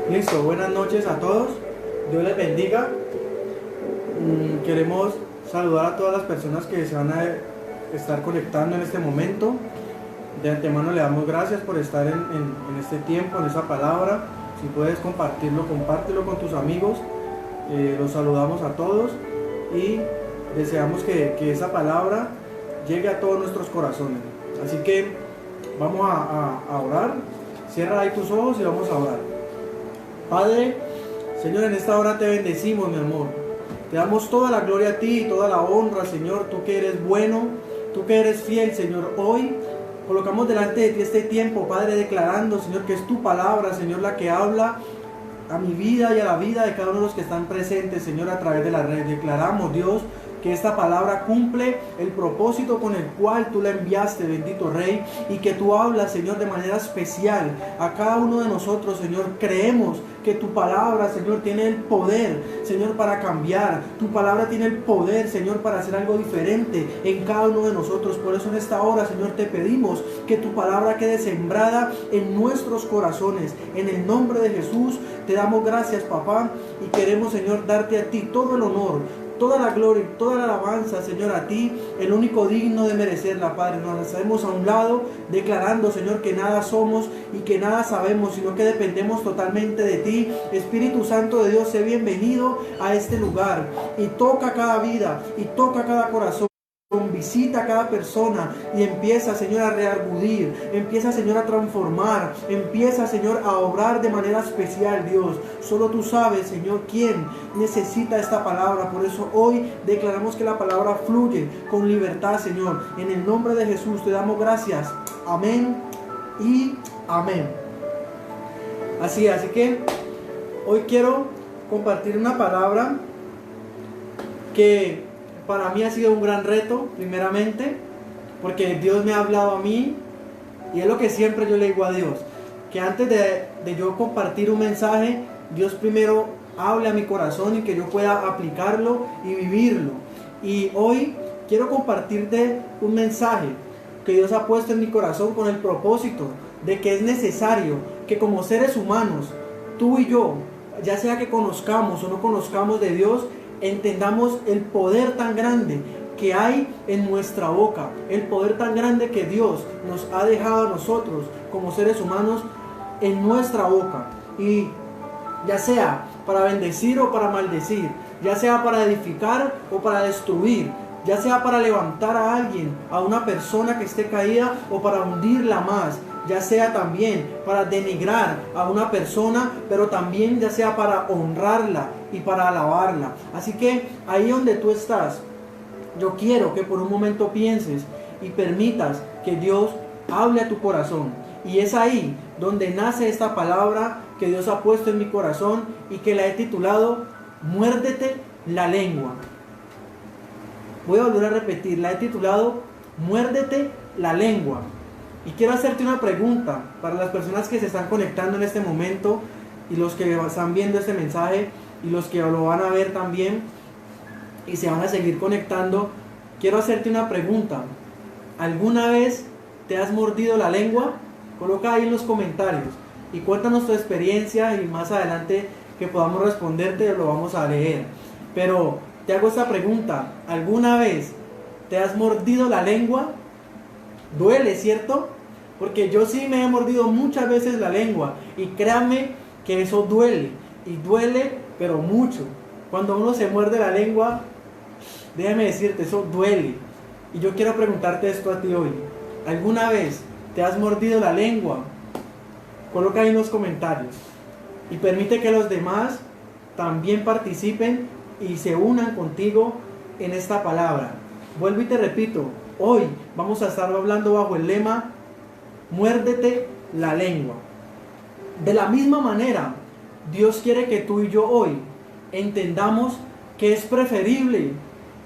Listo, buenas noches a todos. Dios les bendiga. Queremos saludar a todas las personas que se van a estar conectando en este momento. De antemano le damos gracias por estar en este tiempo, en esa palabra. Si puedes compartirlo, compártelo con tus amigos. Los saludamos a todos y deseamos que esa palabra llegue a todos nuestros corazones. Así que vamos a orar. Cierra ahí tus ojos y vamos a orar. Padre, Señor, en esta hora te bendecimos, mi amor. Te damos toda la gloria a ti y toda la honra, Señor. Tú que eres bueno, tú que eres fiel, Señor. Hoy colocamos delante de ti este tiempo, Padre, declarando, Señor, que es tu palabra, Señor, la que habla a mi vida y a la vida de cada uno de los que están presentes, Señor, a través de la red. Declaramos, Dios, que esta palabra cumple el propósito con el cual tú la enviaste, bendito Rey, y que tú hablas, Señor, de manera especial a cada uno de nosotros, Señor. Creemos que tu palabra, Señor, tiene el poder, Señor, para cambiar. Tu palabra tiene el poder, Señor, para hacer algo diferente en cada uno de nosotros. Por eso en esta hora, Señor, te pedimos que tu palabra quede sembrada en nuestros corazones. En el nombre de Jesús te damos gracias, papá, y queremos, Señor, darte a ti todo el honor, toda la gloria y toda la alabanza, Señor, a ti, el único digno de merecerla, Padre. Nos hacemos a un lado, declarando, Señor, que nada somos y que nada sabemos, sino que dependemos totalmente de ti. Espíritu Santo de Dios, sé bienvenido a este lugar y toca cada vida y toca cada corazón. Visita a cada persona y empieza, Señor, a reargudir, empieza, Señor, a transformar, empieza, Señor, a obrar de manera especial, Dios. Solo tú sabes, Señor, quién necesita esta palabra. Por eso hoy declaramos que la palabra fluye con libertad, Señor. En el nombre de Jesús te damos gracias. Amén y amén. Así que hoy quiero compartir una palabra que para mí ha sido un gran reto, primeramente, porque Dios me ha hablado a mí, y es lo que siempre yo le digo a Dios, que antes de yo compartir un mensaje, Dios primero hable a mi corazón y que yo pueda aplicarlo y vivirlo. Y hoy quiero compartirte un mensaje que Dios ha puesto en mi corazón con el propósito de que es necesario que como seres humanos, tú y yo, ya sea que conozcamos o no conozcamos de Dios, entendamos el poder tan grande que hay en nuestra boca, el poder tan grande que Dios nos ha dejado a nosotros como seres humanos en nuestra boca, y ya sea para bendecir o para maldecir, ya sea para edificar o para destruir, ya sea para levantar a alguien, a una persona que esté caída, o para hundirla más, ya sea también para denigrar a una persona, pero también ya sea para honrarla y para alabarla. Así que ahí donde tú estás, yo quiero que por un momento pienses y permitas que Dios hable a tu corazón. Y es ahí donde nace esta palabra que Dios ha puesto en mi corazón y que la he titulado Muérdete la lengua. Voy a volver a repetir, la he titulado Muérdete la lengua. Y quiero hacerte una pregunta para las personas que se están conectando en este momento, y los que están viendo este mensaje y los que lo van a ver también y se van a seguir conectando. Quiero hacerte una pregunta. ¿Alguna vez te has mordido la lengua? Coloca ahí en los comentarios y cuéntanos tu experiencia, y más adelante que podamos responderte lo vamos a leer. Pero te hago esta pregunta: ¿alguna vez te has mordido la lengua? Duele, ¿cierto? Porque yo sí me he mordido muchas veces la lengua, y créanme que eso duele, y duele pero mucho. Cuando uno se muerde la lengua, déjame decirte, eso duele. Y yo quiero preguntarte esto a ti hoy: ¿alguna vez te has mordido la lengua? Coloca ahí en los comentarios y permite que los demás también participen y se unan contigo en esta palabra. Vuelvo y te repito, hoy vamos a estar hablando bajo el lema Muérdete la lengua. De la misma manera, Dios quiere que tú y yo hoy entendamos que es preferible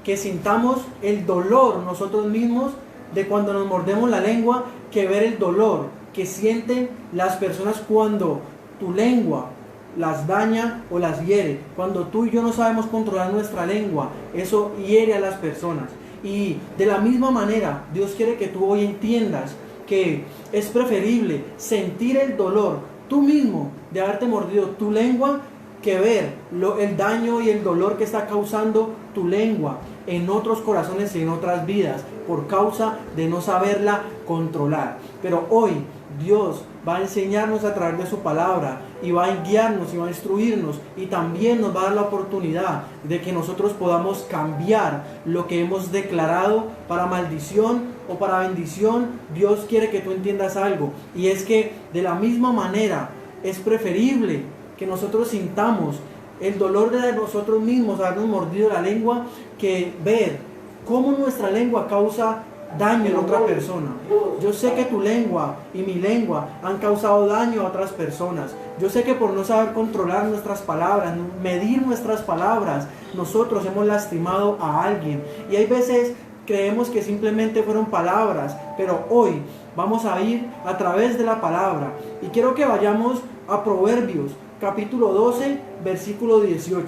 que sintamos el dolor nosotros mismos de cuando nos mordemos la lengua, que ver el dolor que sienten las personas cuando tu lengua las daña o las hiere. Cuando tú y yo no sabemos controlar nuestra lengua, eso hiere a las personas. Y de la misma manera, Dios quiere que tú hoy entiendas que es preferible sentir el dolor tú mismo de haberte mordido tu lengua que ver el daño y el dolor que está causando tu lengua en otros corazones y en otras vidas por causa de no saberla controlar. Pero hoy Dios va a enseñarnos a través de su palabra y va a guiarnos y va a instruirnos, y también nos va a dar la oportunidad de que nosotros podamos cambiar lo que hemos declarado para maldición o para bendición. Dios quiere que tú entiendas algo, y es que de la misma manera es preferible que nosotros sintamos el dolor de nosotros mismos habernos mordido la lengua que ver cómo nuestra lengua causa daño en otra persona. Yo sé que tu lengua y mi lengua han causado daño a otras personas. Yo sé que por no saber controlar nuestras palabras, medir nuestras palabras, nosotros hemos lastimado a alguien. Y hay veces creemos que simplemente fueron palabras, pero hoy vamos a ir a través de la palabra. Y quiero que vayamos a Proverbios, capítulo 12, versículo 18.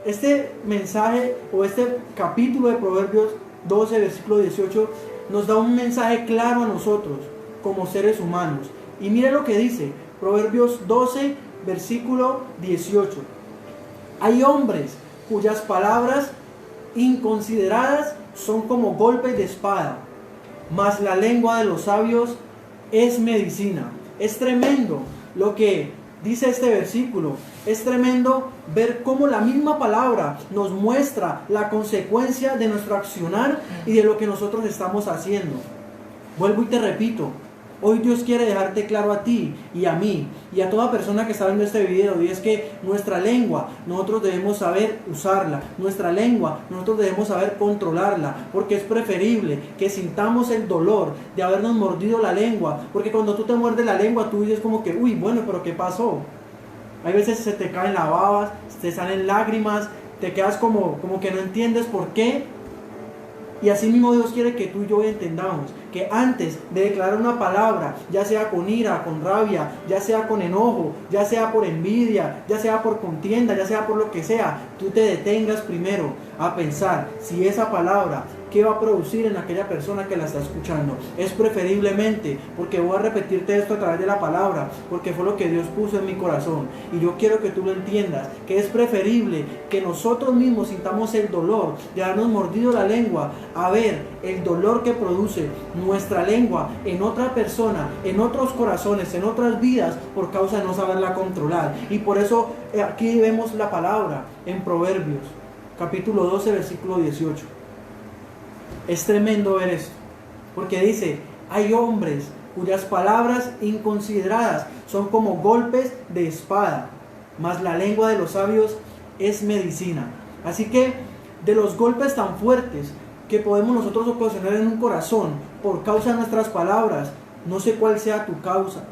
Este mensaje o este capítulo de Proverbios 12, versículo 18 nos da un mensaje claro a nosotros como seres humanos. Y mire lo que dice Proverbios 12, versículo 18. Hay hombres cuyas palabras inconsideradas son como golpes de espada, mas la lengua de los sabios es medicina. Es tremendo lo que dice este versículo. Es tremendo ver cómo la misma palabra nos muestra la consecuencia de nuestro accionar y de lo que nosotros estamos haciendo. Vuelvo y te repito, hoy Dios quiere dejarte claro a ti y a mí y a toda persona que está viendo este video, y es que nuestra lengua nosotros debemos saber usarla. Nuestra lengua nosotros debemos saber controlarla, porque es preferible que sintamos el dolor de habernos mordido la lengua, porque cuando tú te muerdes la lengua tú dices como que, uy, bueno, pero ¿qué pasó? Hay veces se te caen las babas, te salen lágrimas, te quedas como que no entiendes por qué. Y así mismo Dios quiere que tú y yo entendamos que antes de declarar una palabra, ya sea con ira, con rabia, ya sea con enojo, ya sea por envidia, ya sea por contienda, ya sea por lo que sea, tú te detengas primero a pensar si esa palabra, ¿qué va a producir en aquella persona que la está escuchando? Es preferiblemente, porque voy a repetirte esto a través de la palabra, porque fue lo que Dios puso en mi corazón, y yo quiero que tú lo entiendas, que es preferible que nosotros mismos sintamos el dolor de habernos mordido la lengua, a ver el dolor que produce nuestra lengua en otra persona, en otros corazones, en otras vidas, por causa de no saberla controlar. Y por eso aquí vemos la palabra en Proverbios, capítulo 12, versículo 18. Es tremendo ver esto, porque dice, hay hombres cuyas palabras inconsideradas son como golpes de espada, mas la lengua de los sabios es medicina. Así que de los golpes tan fuertes que podemos nosotros ocasionar en un corazón por causa de nuestras palabras, no sé cuál sea tu caso,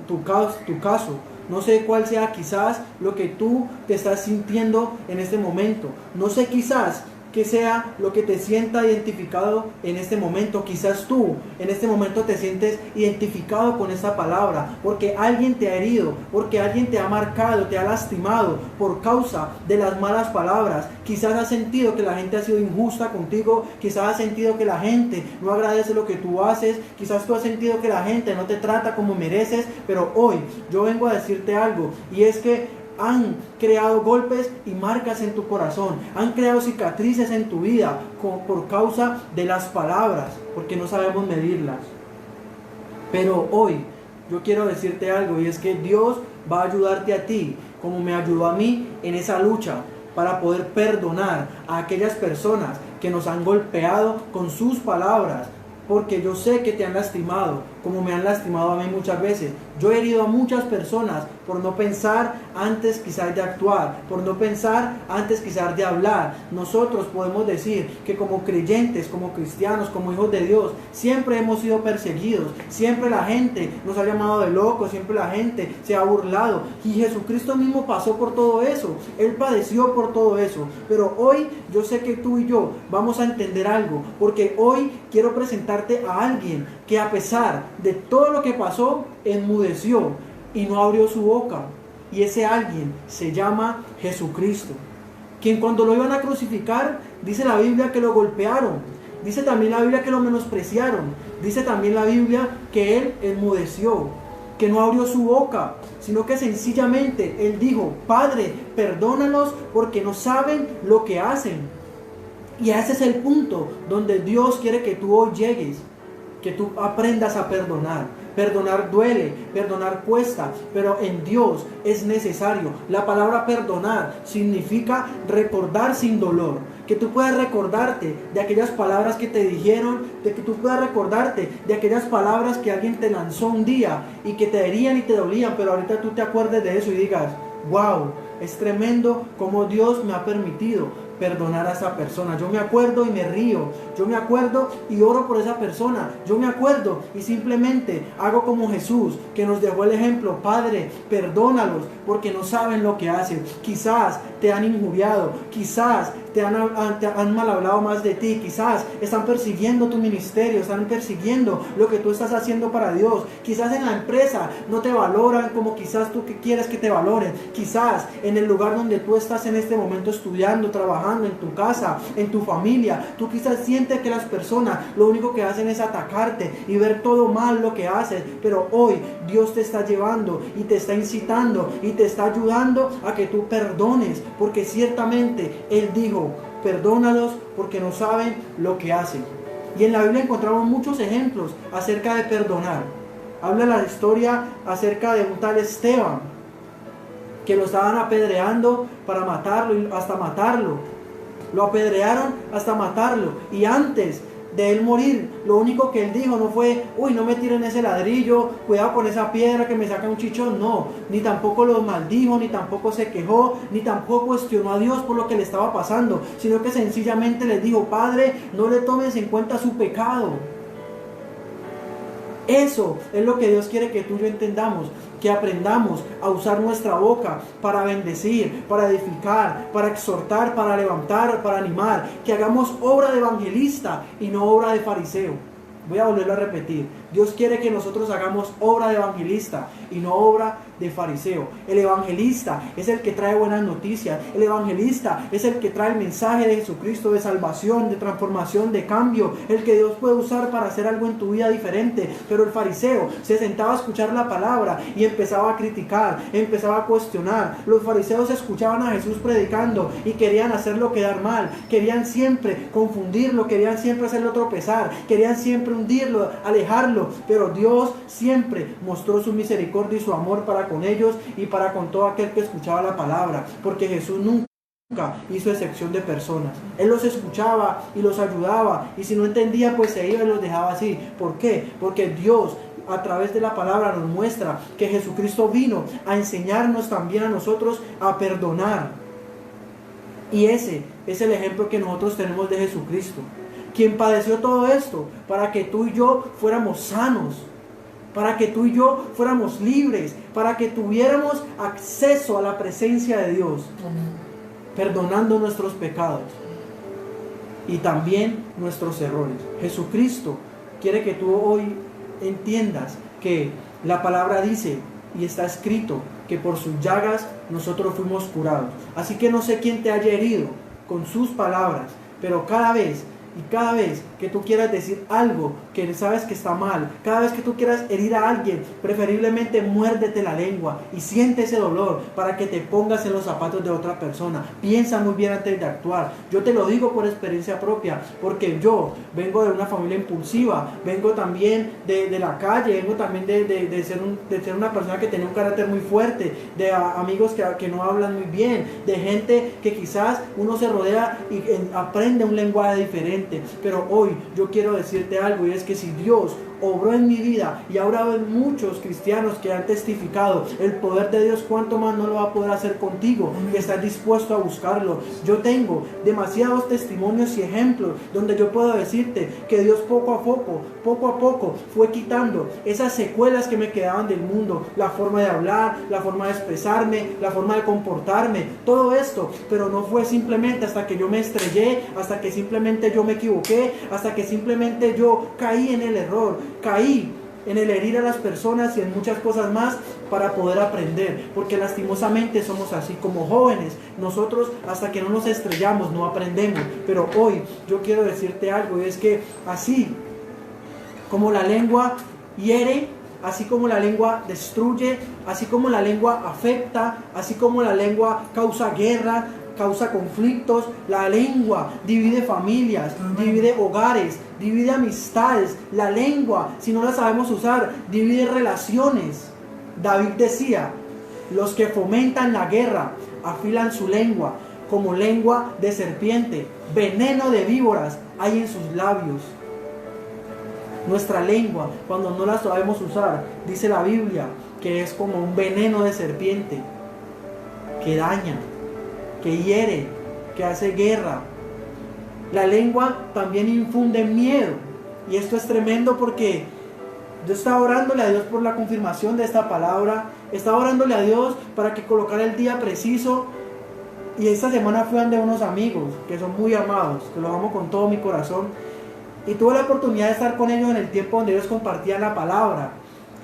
no sé cuál sea quizás lo que tú te estás sintiendo en este momento, no sé quizás que sea lo que te sienta identificado en este momento. Quizás tú en este momento te sientes identificado con esta palabra, porque alguien te ha herido, porque alguien te ha marcado, te ha lastimado por causa de las malas palabras. Quizás has sentido que la gente ha sido injusta contigo, quizás has sentido que la gente no agradece lo que tú haces, quizás tú has sentido que la gente no te trata como mereces, pero hoy yo vengo a decirte algo, y es que han creado golpes y marcas en tu corazón, han creado cicatrices en tu vida por causa de las palabras, porque no sabemos medirlas. Pero hoy yo quiero decirte algo, y es que Dios va a ayudarte a ti, como me ayudó a mí en esa lucha, para poder perdonar a aquellas personas que nos han golpeado con sus palabras, porque yo sé que te han lastimado, como me han lastimado a mí muchas veces. Yo he herido a muchas personas por no pensar antes quizás de actuar, por no pensar antes quizás de hablar. Nosotros podemos decir que como creyentes, como cristianos, como hijos de Dios, siempre hemos sido perseguidos, siempre la gente nos ha llamado de locos, siempre la gente se ha burlado, y Jesucristo mismo pasó por todo eso, Él padeció por todo eso. Pero hoy yo sé que tú y yo vamos a entender algo, porque hoy quiero presentarte a alguien que a pesar de todo lo que pasó, enmudeció y no abrió su boca. Y ese alguien se llama Jesucristo, quien cuando lo iban a crucificar, dice la Biblia que lo golpearon, Dice también la Biblia que lo menospreciaron. Dice también la Biblia que él enmudeció, que no abrió su boca, sino que sencillamente él dijo: Padre, perdónalos porque no saben lo que hacen. Y ese es el punto donde Dios quiere que tú hoy llegues, que tú aprendas a perdonar. Perdonar duele, perdonar cuesta, pero en Dios es necesario. La palabra perdonar significa recordar sin dolor. Que tú puedas recordarte de aquellas palabras que te dijeron, de que tú puedas recordarte de aquellas palabras que alguien te lanzó un día y que te herían y te dolían, pero ahorita tú te acuerdes de eso y digas: wow, es tremendo como Dios me ha permitido perdonar a esa persona. Yo me acuerdo y me río, yo me acuerdo y oro por esa persona, yo me acuerdo y simplemente hago como Jesús, que nos dejó el ejemplo: Padre, perdónalos porque no saben lo que hacen. Quizás te han injuriado, quizás te han mal hablado más de ti, quizás están persiguiendo tu ministerio, están persiguiendo lo que tú estás haciendo para Dios. Quizás en la empresa no te valoran como quizás tú que quieres que te valoren. Quizás en el lugar donde tú estás en este momento estudiando, trabajando, en tu casa, en tu familia, tú quizás sientes que las personas lo único que hacen es atacarte y ver todo mal lo que haces, pero hoy Dios te está llevando y te está incitando y te está ayudando a que tú perdones, porque ciertamente Él dijo: perdónalos porque no saben lo que hacen. Y en la Biblia encontramos muchos ejemplos acerca de perdonar. Habla la historia acerca de un tal Esteban, que lo estaban apedreando para matarlo y hasta matarlo. Lo apedrearon hasta matarlo, y antes de él morir, lo único que él dijo no fue: uy, no me tiren ese ladrillo, cuidado con esa piedra que me saca un chichón. No, ni tampoco lo maldijo, ni tampoco se quejó, ni tampoco cuestionó a Dios por lo que le estaba pasando, sino que sencillamente le dijo: Padre, no le tomes en cuenta su pecado. Eso es lo que Dios quiere que tú y yo entendamos, que aprendamos a usar nuestra boca para bendecir, para edificar, para exhortar, para levantar, para animar, que hagamos obra de evangelista y no obra de fariseo. Voy a volverlo a repetir: Dios quiere que nosotros hagamos obra de evangelista y no obra de fariseo. El evangelista es el que trae buenas noticias. El evangelista es el que trae el mensaje de Jesucristo, de salvación, de transformación, de cambio, el que Dios puede usar para hacer algo en tu vida diferente. Pero el fariseo se sentaba a escuchar la palabra y empezaba a criticar, empezaba a cuestionar. Los fariseos escuchaban a Jesús predicando y querían hacerlo quedar mal, querían siempre confundirlo, querían siempre hacerlo tropezar, querían siempre hundirlo, alejarlo. Pero Dios siempre mostró su misericordia y su amor para con ellos y para con todo aquel que escuchaba la palabra, porque Jesús nunca hizo excepción de personas. Él los escuchaba y los ayudaba, y si no entendía, pues se iba y los dejaba así. ¿Por qué? Porque Dios a través de la palabra nos muestra que Jesucristo vino a enseñarnos también a nosotros a perdonar. Y ese es el ejemplo que nosotros tenemos de Jesucristo, quien padeció todo esto para que tú y yo fuéramos sanos, para que tú y yo fuéramos libres, para que tuviéramos acceso a la presencia de Dios, perdonando nuestros pecados y también nuestros errores. Jesucristo quiere que tú hoy entiendas que la palabra dice y está escrito que por sus llagas nosotros fuimos curados. Así que no sé quién te haya herido con sus palabras, pero cada vez que tú quieras decir algo que sabes que está mal, cada vez que tú quieras herir a alguien, preferiblemente muérdete la lengua y siente ese dolor para que te pongas en los zapatos de otra persona. Piensa muy bien antes de actuar. Yo te lo digo por experiencia propia, porque yo vengo de una familia impulsiva, vengo también de la calle, vengo también de ser una persona que tiene un carácter muy fuerte, de amigos que no hablan muy bien, de gente que quizás uno se rodea y aprende un lenguaje diferente. Pero hoy yo quiero decirte algo, y es que si Dios obró en mi vida y ha obrado en muchos cristianos que han testificado el poder de Dios, ¿cuánto más no lo va a poder hacer contigo, que estás dispuesto a buscarlo? Yo tengo demasiados testimonios y ejemplos donde yo puedo decirte que Dios poco a poco fue quitando esas secuelas que me quedaban del mundo, la forma de hablar, la forma de expresarme, la forma de comportarme, todo esto. Pero no fue simplemente hasta que yo me estrellé, hasta que simplemente yo me equivoqué, hasta que simplemente yo caí en el error, caí en el herir a las personas y en muchas cosas más para poder aprender, porque lastimosamente somos así como jóvenes. Nosotros hasta que no nos estrellamos no aprendemos. Pero hoy yo quiero decirte algo, y es que así como la lengua hiere, así como la lengua destruye, así como la lengua afecta, así como la lengua causa guerra, causa conflictos, la lengua divide familias, divide hogares, divide amistades. La lengua, si no la sabemos usar, divide relaciones. David decía: los que fomentan la guerra afilan su lengua como lengua de serpiente, veneno de víboras hay en sus labios. Nuestra lengua, cuando no la sabemos usar, dice la Biblia que es como un veneno de serpiente, que daña, que hiere, que hace guerra. La lengua también infunde miedo. Y esto es tremendo, porque yo estaba orándole a Dios por la confirmación de esta palabra. Estaba orándole a Dios para que colocara el día preciso. Y esta semana fui ante unos amigos que son muy amados, que los amo con todo mi corazón. Y tuve la oportunidad de estar con ellos en el tiempo donde ellos compartían la palabra.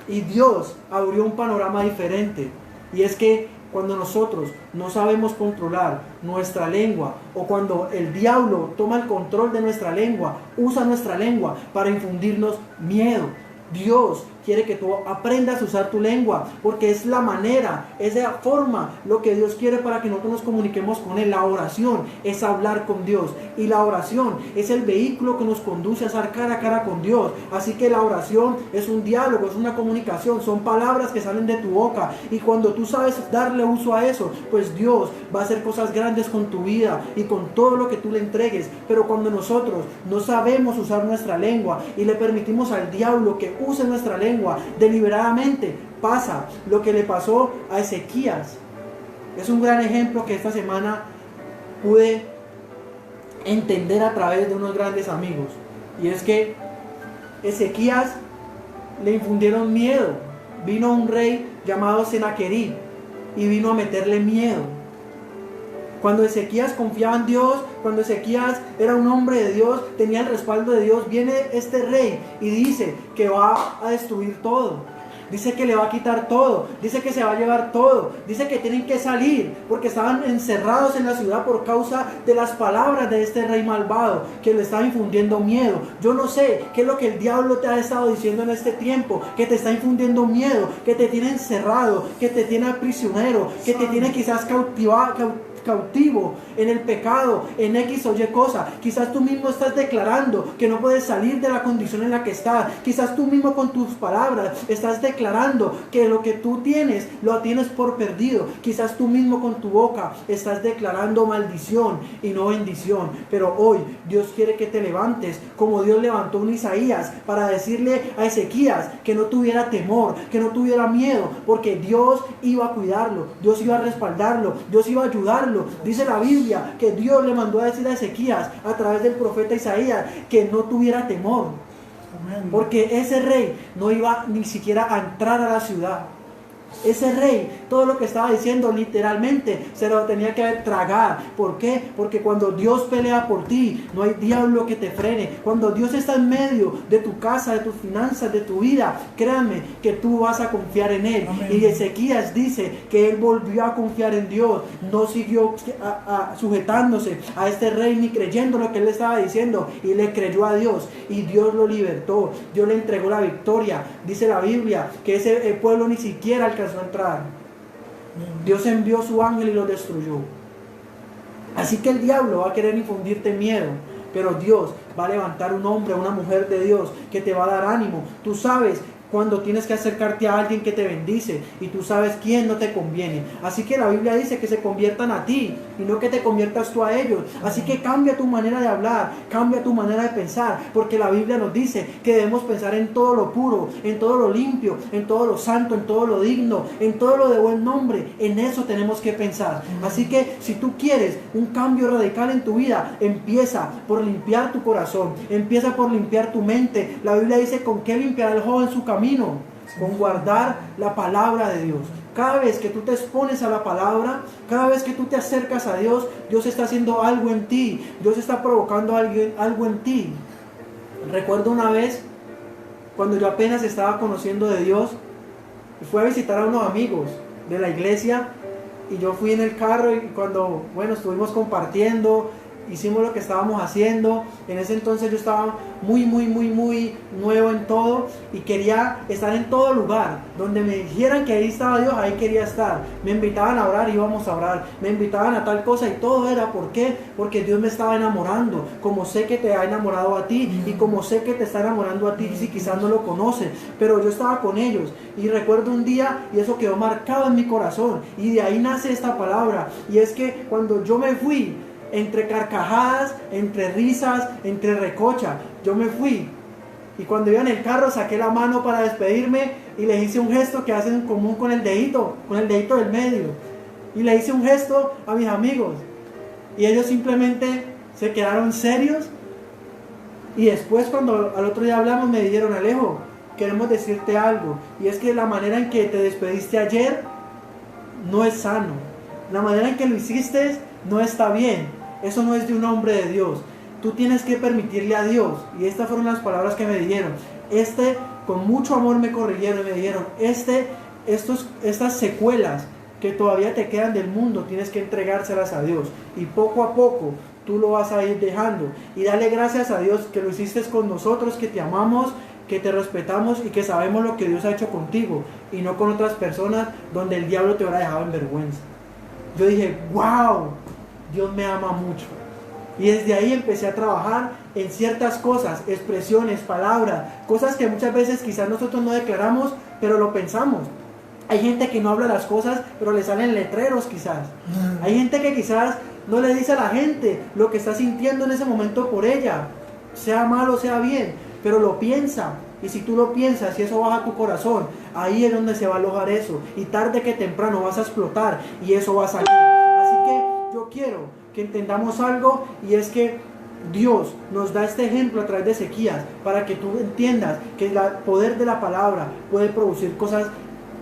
Y Dios abrió un panorama diferente. Y es que cuando nosotros no sabemos controlar nuestra lengua, o cuando el diablo toma el control de nuestra lengua, usa nuestra lengua para infundirnos miedo, Dios quiere que tú aprendas a usar tu lengua, porque es la manera, es la forma, lo que Dios quiere para que nosotros nos comuniquemos con Él. La oración es hablar con Dios, y la oración es el vehículo que nos conduce a estar cara a cara con Dios. Así que la oración es un diálogo, es una comunicación, son palabras que salen de tu boca, y cuando tú sabes darle uso a eso, pues Dios va a hacer cosas grandes con tu vida y con todo lo que tú le entregues. Pero cuando nosotros no sabemos usar nuestra lengua y le permitimos al diablo que use nuestra lengua deliberadamente, pasa lo que le pasó a Ezequías. Es un gran ejemplo que esta semana pude entender a través de unos grandes amigos, y es que Ezequías le infundieron miedo. Vino un rey llamado Senaquerib y vino a meterle miedo. Cuando Ezequías confiaba en Dios, cuando Ezequías era un hombre de Dios, tenía el respaldo de Dios, viene este rey y dice que va a destruir todo. Dice que le va a quitar todo, dice que se va a llevar todo, dice que tienen que salir porque estaban encerrados en la ciudad por causa de las palabras de este rey malvado que le estaba infundiendo miedo. Yo no sé qué es lo que el diablo te ha estado diciendo en este tiempo, que te está infundiendo miedo, que te tiene encerrado, que te tiene prisionero, que te tiene quizás cautivo en el pecado, en X o Y cosa. Quizás tú mismo estás declarando que no puedes salir de la condición en la que estás. Quizás tú mismo con tus palabras estás declarando que lo que tú tienes lo tienes por perdido. Quizás tú mismo con tu boca estás declarando maldición y no bendición. Pero hoy Dios quiere que te levantes como Dios levantó a un Isaías para decirle a Ezequías que no tuviera temor, que no tuviera miedo, porque Dios iba a cuidarlo, Dios iba a respaldarlo, Dios iba a ayudarlo. Dice la Biblia que Dios le mandó a decir a Ezequías a través del profeta Isaías que no tuviera temor, porque ese rey no iba ni siquiera a entrar a la ciudad. Ese rey, todo lo que estaba diciendo literalmente se lo tenía que tragar. ¿Por qué? Porque cuando Dios pelea por ti, no hay diablo que te frene. Cuando Dios está en medio de tu casa, de tus finanzas, de tu vida, créanme que tú vas a confiar en Él. Amén. Y Ezequías dice que él volvió a confiar en Dios, no siguió sujetándose a este rey ni creyendo lo que él le estaba diciendo, y le creyó a Dios, y Dios lo libertó, Dios le entregó la victoria. Dice la Biblia que ese pueblo ni siquiera alcanzó a entrar. Dios envió su ángel y lo destruyó. Así que el diablo va a querer infundirte miedo, pero Dios va a levantar un hombre, una mujer de Dios que te va a dar ánimo. Tú sabes cuando tienes que acercarte a alguien que te bendice, y tú sabes quién no te conviene. Así que la Biblia dice que se conviertan a ti y no que te conviertas tú a ellos. Así que cambia tu manera de hablar, cambia tu manera de pensar, porque la Biblia nos dice que debemos pensar en todo lo puro, en todo lo limpio, en todo lo santo, en todo lo digno, en todo lo de buen nombre. En eso tenemos que pensar. Así que si tú quieres un cambio radical en tu vida, empieza por limpiar tu corazón, empieza por limpiar tu mente. La Biblia dice: ¿con qué limpiará el joven su camino? Con guardar la palabra de Dios. Cada vez que tú te expones a la palabra, cada vez que tú te acercas a Dios, Dios está haciendo algo en ti, Dios está provocando algo en ti. Recuerdo una vez cuando yo apenas estaba conociendo de Dios, fui a visitar a unos amigos de la iglesia y yo fui en el carro y cuando, bueno, estuvimos compartiendo, hicimos lo que estábamos haciendo. En ese entonces yo estaba muy nuevo en todo y quería estar en todo lugar. Donde me dijeran que ahí estaba Dios, ahí quería estar. Me invitaban a orar, íbamos a orar. Me invitaban a tal cosa y todo era, ¿por qué? Porque Dios me estaba enamorando. Como sé que te ha enamorado a ti y como sé que te está enamorando a ti, si quizás no lo conoces. Pero yo estaba con ellos y recuerdo un día y eso quedó marcado en mi corazón. Y de ahí nace esta palabra. Y es que cuando yo me fui, entre carcajadas, entre risas, entre recocha, yo me fui y cuando iba en el carro saqué la mano para despedirme y le hice un gesto que hacen en común con el dedito del medio, y le hice un gesto a mis amigos y ellos simplemente se quedaron serios. Y después, cuando al otro día hablamos, me dijeron: Alejo, queremos decirte algo, y es que la manera en que te despediste ayer no es sano, la manera en que lo hiciste no está bien. Eso no es de un hombre de Dios. Tú tienes que permitirle a Dios. Y estas fueron las palabras que me dijeron. Con mucho amor me corrigieron y me dijeron: estas secuelas que todavía te quedan del mundo, tienes que entregárselas a Dios. Y poco a poco tú lo vas a ir dejando. Y dale gracias a Dios que lo hiciste con nosotros, que te amamos, que te respetamos y que sabemos lo que Dios ha hecho contigo. Y no con otras personas donde el diablo te habrá dejado en vergüenza. Yo dije: wow, Dios me ama mucho. Y desde ahí empecé a trabajar en ciertas cosas, expresiones, palabras, cosas que muchas veces quizás nosotros no declaramos, pero lo pensamos. Hay gente que no habla las cosas, pero le salen letreros quizás. Hay gente que quizás no le dice a la gente lo que está sintiendo en ese momento por ella, sea malo, sea bien, pero lo piensa. Y si tú lo piensas y eso baja a tu corazón, ahí es donde se va a alojar eso. Y tarde que temprano vas a explotar y eso va a salir. Así que yo quiero que entendamos algo, y es que Dios nos da este ejemplo a través de Ezequías para que tú entiendas que el poder de la palabra puede producir cosas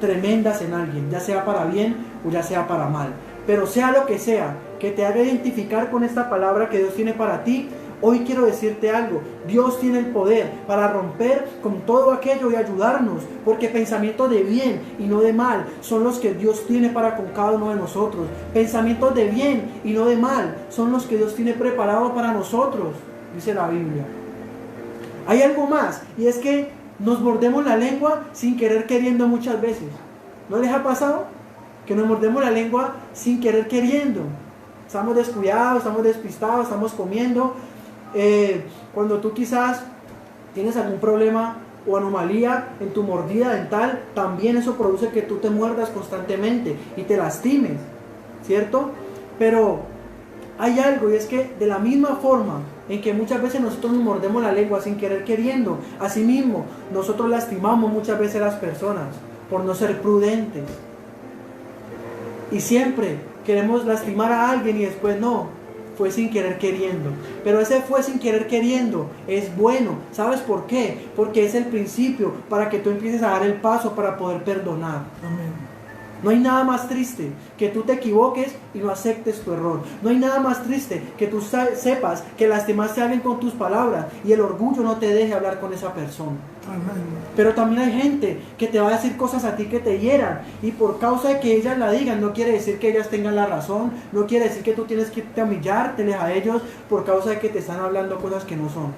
tremendas en alguien, ya sea para bien o ya sea para mal. Pero sea lo que sea que te haga identificar con esta palabra que Dios tiene para ti, hoy quiero decirte algo: Dios tiene el poder para romper con todo aquello y ayudarnos, porque pensamientos de bien y no de mal son los que Dios tiene para con cada uno de nosotros. Pensamientos de bien y no de mal son los que Dios tiene preparados para nosotros, dice la Biblia. Hay algo más, y es que nos mordemos la lengua sin querer queriendo muchas veces. ¿No les ha pasado? Que nos mordemos la lengua sin querer queriendo. Estamos descuidados, estamos despistados, estamos comiendo. Cuando tú quizás tienes algún problema o anomalía en tu mordida dental, también eso produce que tú te muerdas constantemente y te lastimes, ¿cierto? Pero hay algo, y es que de la misma forma en que muchas veces nosotros nos mordemos la lengua sin querer queriendo, asimismo nosotros lastimamos muchas veces a las personas por no ser prudentes. Y siempre queremos lastimar a alguien y después no, fue sin querer queriendo. Pero ese fue sin querer queriendo es bueno. ¿Sabes por qué? Porque es el principio para que tú empieces a dar el paso para poder perdonar. Amén. No hay nada más triste que tú te equivoques y no aceptes tu error. No hay nada más triste que tú sepas que lastimaste a alguien con tus palabras y el orgullo no te deje hablar con esa persona. Amén. Pero también hay gente que te va a decir cosas a ti que te hieran, y por causa de que ellas la digan no quiere decir que ellas tengan la razón, no quiere decir que tú tienes que humillárteles a ellos por causa de que te están hablando cosas que no son.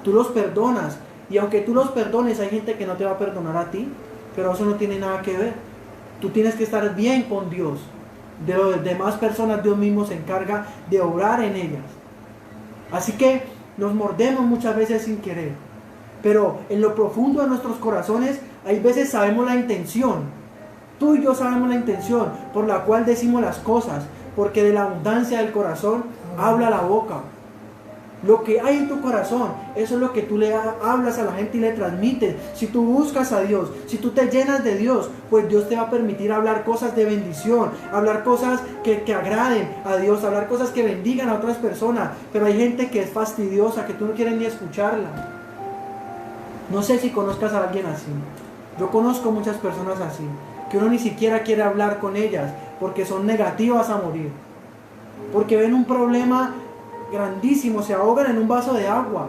Tú los perdonas, y aunque tú los perdones, hay gente que no te va a perdonar a ti, pero eso no tiene nada que ver. Tú tienes que estar bien con Dios. De las demás personas, Dios mismo se encarga de obrar en ellas. Así que nos mordemos muchas veces sin querer, pero en lo profundo de nuestros corazones, hay veces sabemos la intención. Tú y yo sabemos la intención por la cual decimos las cosas, porque de la abundancia del corazón habla la boca. Lo que hay en tu corazón, eso es lo que tú le hablas a la gente y le transmites. Si tú buscas a Dios, si tú te llenas de Dios, pues Dios te va a permitir hablar cosas de bendición, hablar cosas que agraden a Dios, hablar cosas que bendigan a otras personas. Pero hay gente que es fastidiosa, que tú no quieres ni escucharla. No sé si conozcas a alguien así. Yo conozco muchas personas así, que uno ni siquiera quiere hablar con ellas, porque son negativas a morir, porque ven un problema grandísimo, se ahogan en un vaso de agua.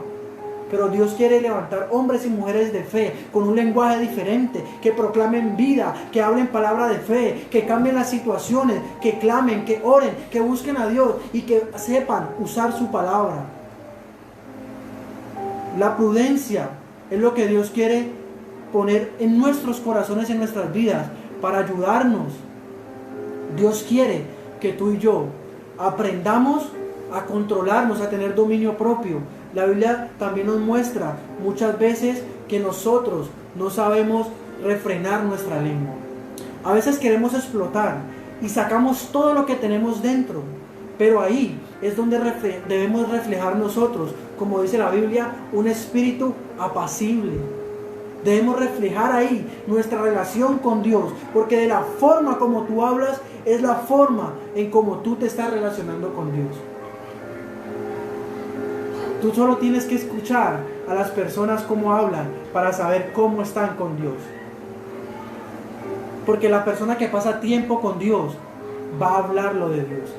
pero Dios quiere levantar hombres y mujeres de fe, con un lenguaje diferente, que proclamen vida, que hablen palabra de fe, que cambien las situaciones, que clamen, que oren, que busquen a Dios y que sepan usar su palabra. La prudencia es lo que Dios quiere poner en nuestros corazones, en nuestras vidas, para ayudarnos. Dios quiere que tú y yo aprendamos a controlarnos, a tener dominio propio. La Biblia también nos muestra muchas veces que nosotros no sabemos refrenar nuestra lengua. A veces queremos explotar y sacamos todo lo que tenemos dentro, pero ahí es donde debemos reflejar nosotros, como dice la Biblia, un espíritu apacible. Debemos reflejar ahí nuestra relación con Dios, porque de la forma como tú hablas es la forma en como tú te estás relacionando con Dios. Tú solo tienes que escuchar a las personas cómo hablan para saber cómo están con Dios. Porque la persona que pasa tiempo con Dios va a hablar lo de Dios.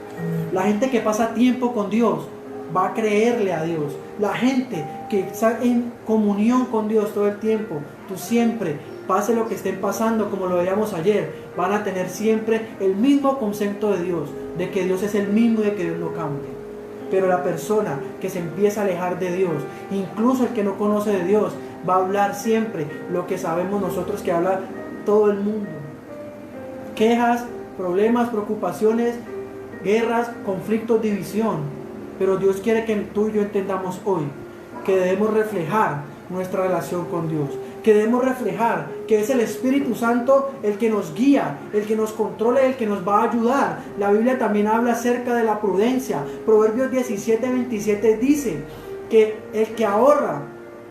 La gente que pasa tiempo con Dios va a creerle a Dios. La gente que está en comunión con Dios todo el tiempo, tú siempre, pase lo que estén pasando, como lo veíamos ayer, van a tener siempre el mismo concepto de Dios, de que Dios es el mismo y de que Dios no cambia. Pero la persona que se empieza a alejar de Dios, incluso el que no conoce de Dios, va a hablar siempre lo que sabemos nosotros que habla todo el mundo. Quejas, problemas, preocupaciones, guerras, conflictos, división. Pero Dios quiere que tú y yo entendamos hoy que debemos reflejar nuestra relación con Dios, que debemos reflejar que es el Espíritu Santo el que nos guía, el que nos controla, el que nos va a ayudar. La Biblia también habla acerca de la prudencia. Proverbios 17:27 dice que el que ahorra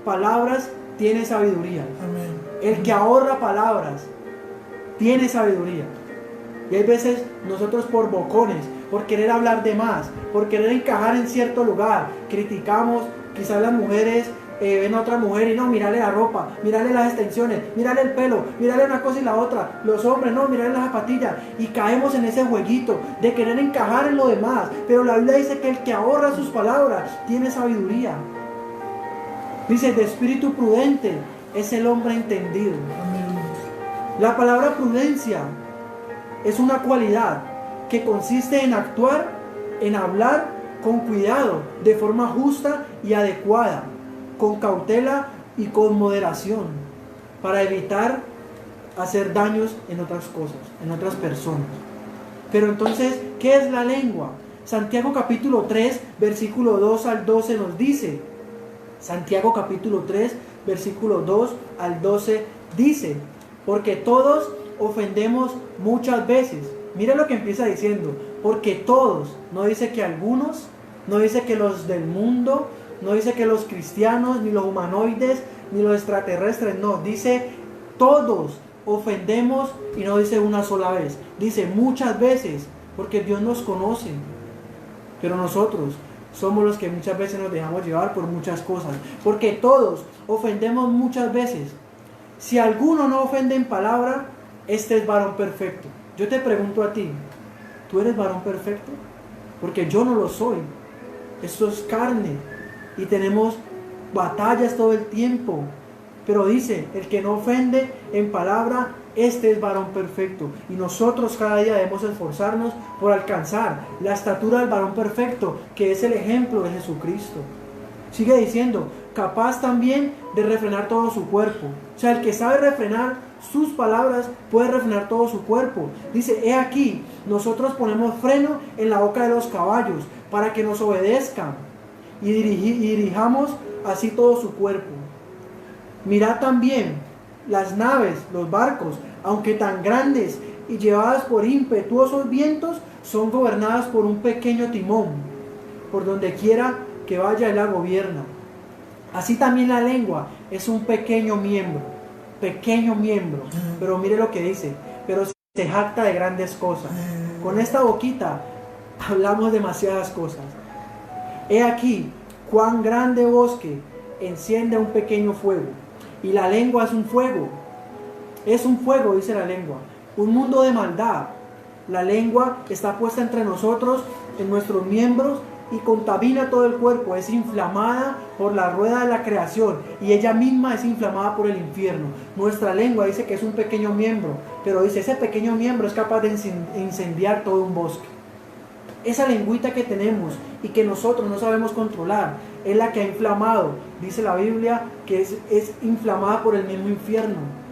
palabras tiene sabiduría. Amén. El que ahorra palabras tiene sabiduría. Y hay veces nosotros por bocones, por querer hablar de más, por querer encajar en cierto lugar, criticamos. Quizás las mujeres ven a otra mujer y no, mírale la ropa, mírale las extensiones, mírale el pelo, mírale una cosa y la otra. Los hombres, no, mírale las zapatillas. Y caemos en ese jueguito de querer encajar en lo demás. Pero la Biblia dice que el que ahorra sus palabras tiene sabiduría. Dice, de espíritu prudente es el hombre entendido. La palabra prudencia es una cualidad que consiste en actuar, en hablar con cuidado, de forma justa y adecuada, con cautela y con moderación, para evitar hacer daños en otras cosas, en otras personas. Pero entonces, ¿qué es la lengua? Santiago capítulo 3, versículo 2 al 12 nos dice, Santiago capítulo 3, versículo 2 al 12 dice, porque todos ofendemos muchas veces. Mira lo que empieza diciendo, porque todos, no dice que algunos, no dice que los del mundo, no dice que los cristianos, ni los humanoides, ni los extraterrestres, no, dice todos ofendemos y no dice una sola vez, dice muchas veces, porque Dios nos conoce, pero nosotros somos los que muchas veces nos dejamos llevar por muchas cosas, porque todos ofendemos muchas veces. Si alguno no ofende en palabra, este es varón perfecto. Yo te pregunto a ti, ¿tú eres varón perfecto? Porque yo no lo soy. Esto es carne y tenemos batallas todo el tiempo. Pero dice, el que no ofende en palabra, este es varón perfecto. Y nosotros cada día debemos esforzarnos por alcanzar la estatura del varón perfecto, que es el ejemplo de Jesucristo. Sigue diciendo, capaz también de refrenar todo su cuerpo. O sea, el que sabe refrenar sus palabras puede refrenar todo su cuerpo. Dice, he aquí, nosotros ponemos freno en la boca de los caballos para que nos obedezcan y dirijamos así todo su cuerpo. Mirad también las naves, los barcos, aunque tan grandes y llevadas por impetuosos vientos, son gobernadas por un pequeño timón. Por donde quiera que vaya, él la gobierna. Así también la lengua es un pequeño miembro, pero mire lo que dice, pero se jacta de grandes cosas. Con esta boquita hablamos demasiadas cosas. He aquí, cuán grande bosque enciende un pequeño fuego, y la lengua es un fuego, dice la lengua, un mundo de maldad. La lengua está puesta entre nosotros, en nuestros miembros, y contamina todo el cuerpo, es inflamada por la rueda de la creación y ella misma es inflamada por el infierno. Nuestra lengua dice que es un pequeño miembro, pero dice ese pequeño miembro es capaz de incendiar todo un bosque. Esa lengüita que tenemos y que nosotros no sabemos controlar es la que ha inflamado, dice la Biblia, que es inflamada por el mismo infierno.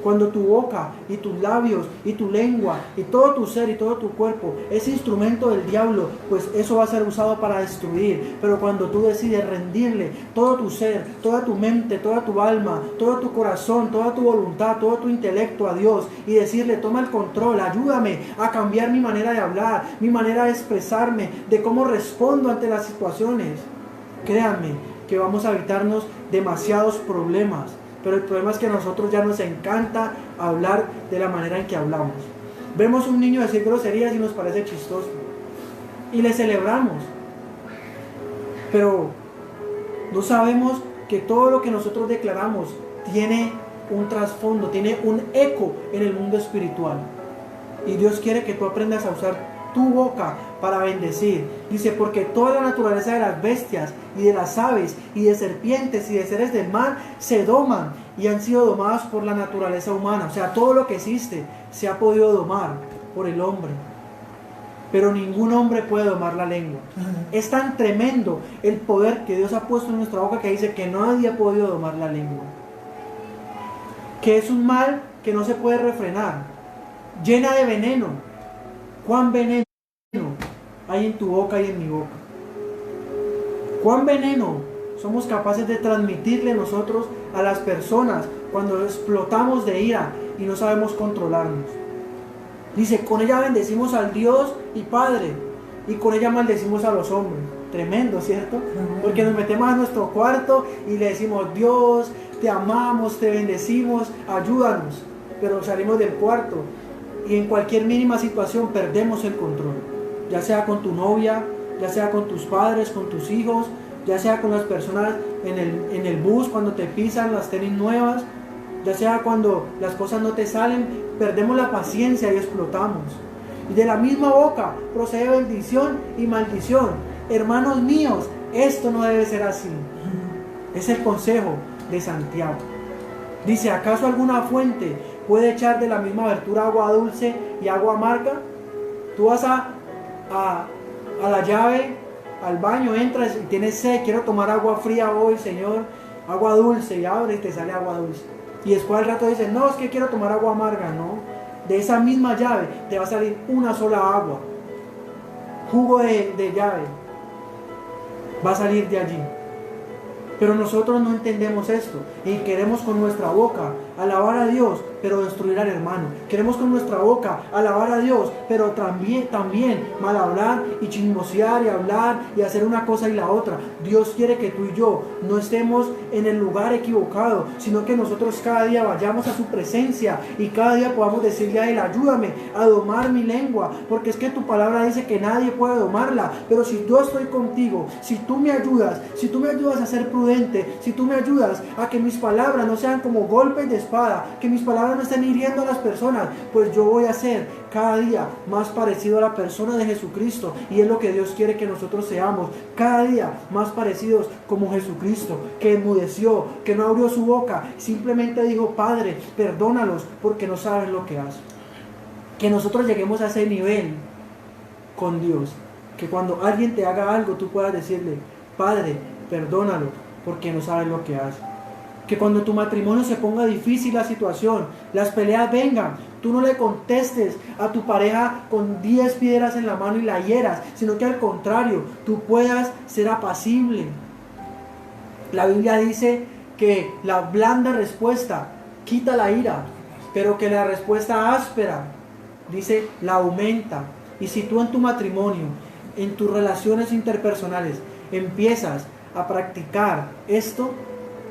Cuando tu boca y tus labios y tu lengua y todo tu ser y todo tu cuerpo es instrumento del diablo, pues eso va a ser usado para destruir. Pero cuando tú decides rendirle todo tu ser, toda tu mente, toda tu alma, todo tu corazón, toda tu voluntad, todo tu intelecto a Dios y decirle: toma el control, ayúdame a cambiar mi manera de hablar, mi manera de expresarme, de cómo respondo ante las situaciones, créanme que vamos a evitarnos demasiados problemas. Pero el problema es que a nosotros ya nos encanta hablar de la manera en que hablamos. Vemos a un niño decir groserías y nos parece chistoso. Y le celebramos. Pero no sabemos que todo lo que nosotros declaramos tiene un trasfondo, tiene un eco en el mundo espiritual. Y Dios quiere que tú aprendas a usar tu boca para bendecir. Dice: porque toda la naturaleza de las bestias y de las aves y de serpientes y de seres del mar se doman y han sido domadas por la naturaleza humana. O sea, todo lo que existe se ha podido domar por el hombre, pero ningún hombre puede domar la lengua. Es tan tremendo el poder que Dios ha puesto en nuestra boca que dice que nadie ha podido domar la lengua, que es un mal que no se puede refrenar, llena de veneno. ¿Cuán veneno hay en tu boca y en mi boca? ¿Cuán veneno somos capaces de transmitirle nosotros a las personas cuando explotamos de ira y no sabemos controlarnos? Dice: con ella bendecimos al Dios y Padre, y con ella maldecimos a los hombres. Tremendo, ¿cierto? Porque nos metemos a nuestro cuarto y le decimos: Dios, te amamos, te bendecimos, ayúdanos. Pero salimos del cuarto y en cualquier mínima situación perdemos el control, ya sea con tu novia, ya sea con tus padres, con tus hijos, ya sea con las personas en el bus cuando te pisan las tenis nuevas, ya sea cuando las cosas no te salen, perdemos la paciencia y explotamos. Y de la misma boca procede bendición y maldición. Hermanos míos, esto no debe ser así. Es el consejo de Santiago. Dice: ¿acaso alguna fuente puede echar de la misma abertura agua dulce y agua amarga? Tú vas a la llave, al baño, entras y tienes sed: quiero tomar agua fría hoy, Señor, agua dulce, y abres y te sale agua dulce. Y después al rato dices: no, es que quiero tomar agua amarga. No, de esa misma llave te va a salir una sola agua, jugo de llave va a salir de allí. Pero nosotros no entendemos esto y queremos con nuestra boca alabar a Dios, pero destruir al hermano. Queremos con nuestra boca alabar a Dios, pero también mal hablar y chismosear y hablar y hacer una cosa y la otra. Dios quiere que tú y yo no estemos en el lugar equivocado, sino que nosotros cada día vayamos a su presencia y cada día podamos decirle a Él: ayúdame a domar mi lengua, porque es que tu palabra dice que nadie puede domarla. Pero si yo estoy contigo, si tú me ayudas a ser prudente, si tú me ayudas a que mis palabras no sean como golpes de espada, que mis palabras no estén hiriendo a las personas, pues yo voy a ser cada día más parecido a la persona de Jesucristo. Y es lo que Dios quiere que nosotros seamos, cada día más parecidos como Jesucristo, que enmudeció, que no abrió su boca, simplemente dijo: Padre, perdónalos porque no saben lo que hacen. Que nosotros lleguemos a ese nivel con Dios, que cuando alguien te haga algo tú puedas decirle: Padre, perdónalo porque no saben lo que hace. Que cuando tu matrimonio se ponga difícil la situación, las peleas vengan, tú no le contestes a tu pareja con 10 piedras en la mano y la hieras, sino que al contrario, tú puedas ser apacible. La Biblia dice que la blanda respuesta quita la ira, pero que la respuesta áspera, dice, la aumenta. Y si tú en tu matrimonio, en tus relaciones interpersonales, empiezas a practicar esto,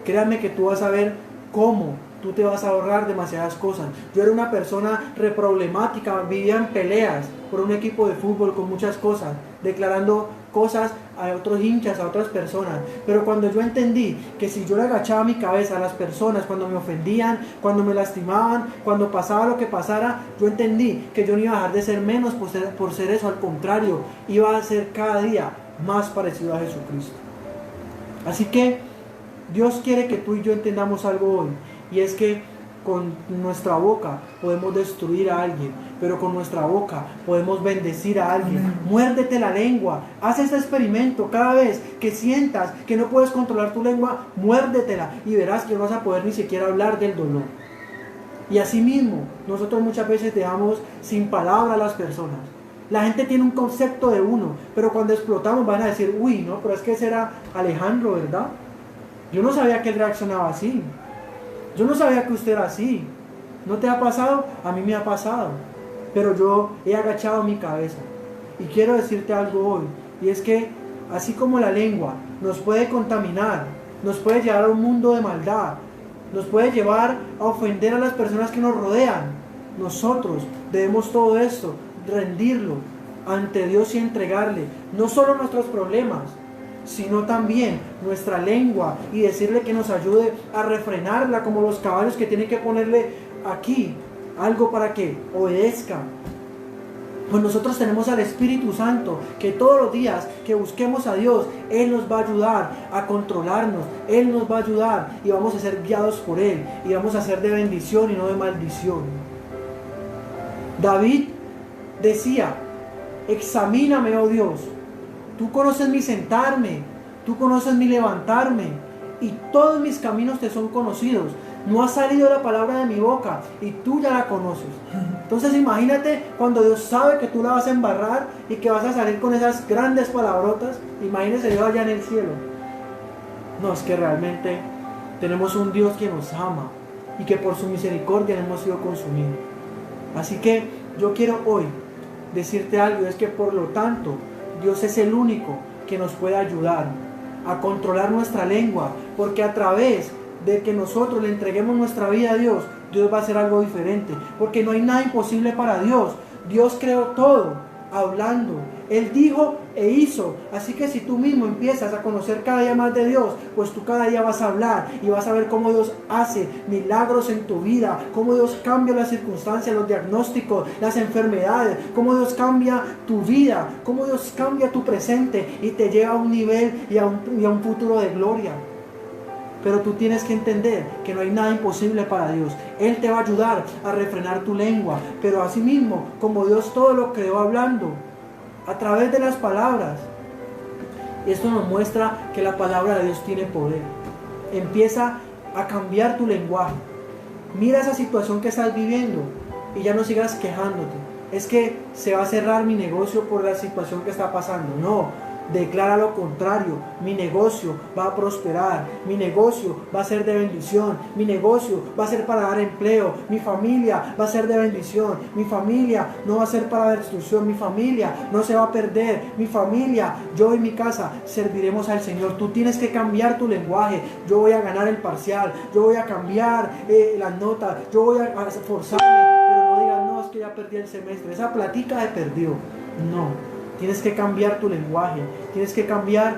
créanme que tú vas a ver cómo tú te vas a ahorrar demasiadas cosas. Yo era una persona reproblemática, vivía en peleas por un equipo de fútbol con muchas cosas, declarando cosas a otros hinchas, a otras personas. Pero cuando yo entendí que si yo le agachaba mi cabeza a las personas cuando me ofendían, cuando me lastimaban, cuando pasaba lo que pasara, yo entendí que yo no iba a dejar de ser menos por ser eso. Al contrario, iba a ser cada día más parecido a Jesucristo. Así que Dios quiere que tú y yo entendamos algo hoy, y es que con nuestra boca podemos destruir a alguien, pero con nuestra boca podemos bendecir a alguien. Muérdete la lengua, haz este experimento. Cada vez que sientas que no puedes controlar tu lengua, muérdetela y verás que no vas a poder ni siquiera hablar del dolor. Y así mismo, nosotros muchas veces dejamos sin palabra a las personas. La gente tiene un concepto de uno, pero cuando explotamos van a decir, uy, no, pero es que ese era Alejandro, ¿verdad? Yo no sabía que él reaccionaba así. Yo no sabía que usted era así. ¿No te ha pasado? A mí me ha pasado. Pero yo he agachado mi cabeza. Y quiero decirte algo hoy. Y es que así como la lengua nos puede contaminar, nos puede llevar a un mundo de maldad, nos puede llevar a ofender a las personas que nos rodean, nosotros debemos todo esto rendirlo ante Dios y entregarle no solo nuestros problemas, sino también nuestra lengua, y decirle que nos ayude a refrenarla, como los caballos que tienen que ponerle aquí algo para que obedezca. Pues nosotros tenemos al Espíritu Santo, que todos los días que busquemos a Dios, Él nos va a ayudar a controlarnos, Él nos va a ayudar y vamos a ser guiados por Él, y vamos a ser de bendición y no de maldición. David decía, examíname, oh Dios, tú conoces mi sentarme, tú conoces mi levantarme, y todos mis caminos te son conocidos. No ha salido la palabra de mi boca y tú ya la conoces. Entonces imagínate cuando Dios sabe que tú la vas a embarrar y que vas a salir con esas grandes palabrotas. Imagínese Dios allá en el cielo. No, es que realmente tenemos un Dios que nos ama y que por su misericordia hemos sido consumidos. Así que yo quiero hoy decirte algo, es que por lo tanto Dios es el único que nos puede ayudar a controlar nuestra lengua, porque a través de que nosotros le entreguemos nuestra vida a Dios, Dios va a hacer algo diferente, porque no hay nada imposible para Dios. Dios creó todo hablando, Él dijo e hizo. Así que si tú mismo empiezas a conocer cada día más de Dios, pues tú cada día vas a hablar y vas a ver cómo Dios hace milagros en tu vida, cómo Dios cambia las circunstancias, los diagnósticos, las enfermedades, cómo Dios cambia tu vida, cómo Dios cambia tu presente y te lleva a un nivel y a un futuro de gloria. Pero tú tienes que entender que no hay nada imposible para Dios. Él te va a ayudar a refrenar tu lengua. Pero asimismo, como Dios todo lo creó hablando, a través de las palabras. Esto nos muestra que la palabra de Dios tiene poder. Empieza a cambiar tu lenguaje. Mira esa situación que estás viviendo y ya no sigas quejándote. Es que se va a cerrar mi negocio por la situación que está pasando. No. Declara lo contrario, mi negocio va a prosperar, mi negocio va a ser de bendición, mi negocio va a ser para dar empleo, mi familia va a ser de bendición, mi familia no va a ser para destrucción, mi familia no se va a perder, mi familia, yo y mi casa serviremos al Señor. Tú tienes que cambiar tu lenguaje. Yo voy a ganar el parcial, yo voy a cambiar las notas, yo voy a esforzarme, pero no digas, no, es que ya perdí el semestre, esa platica se perdió. No. Tienes que cambiar tu lenguaje, tienes que cambiar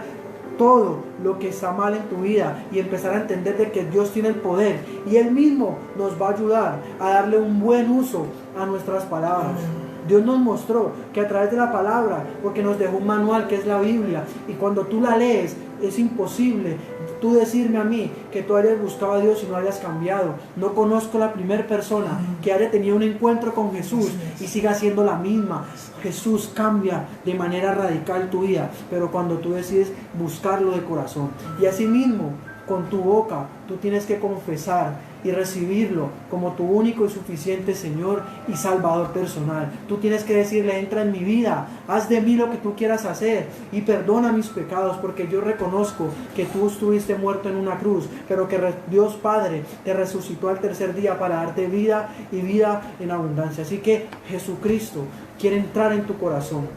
todo lo que está mal en tu vida y empezar a entender de que Dios tiene el poder y Él mismo nos va a ayudar a darle un buen uso a nuestras palabras. Dios nos mostró que a través de la palabra, porque nos dejó un manual que es la Biblia, y cuando tú la lees es imposible tú decirme a mí que tú hayas buscado a Dios y no hayas cambiado. No conozco la primera persona que haya tenido un encuentro con Jesús y siga siendo la misma. Jesús cambia de manera radical tu vida, pero cuando tú decides buscarlo de corazón. Y así mismo, con tu boca, tú tienes que confesar y recibirlo como tu único y suficiente Señor y Salvador personal. Tú tienes que decirle, entra en mi vida, haz de mí lo que tú quieras hacer y perdona mis pecados, porque yo reconozco que tú estuviste muerto en una cruz, pero que Dios Padre te resucitó al tercer día para darte vida y vida en abundancia. Así que Jesucristo quiere entrar en tu corazón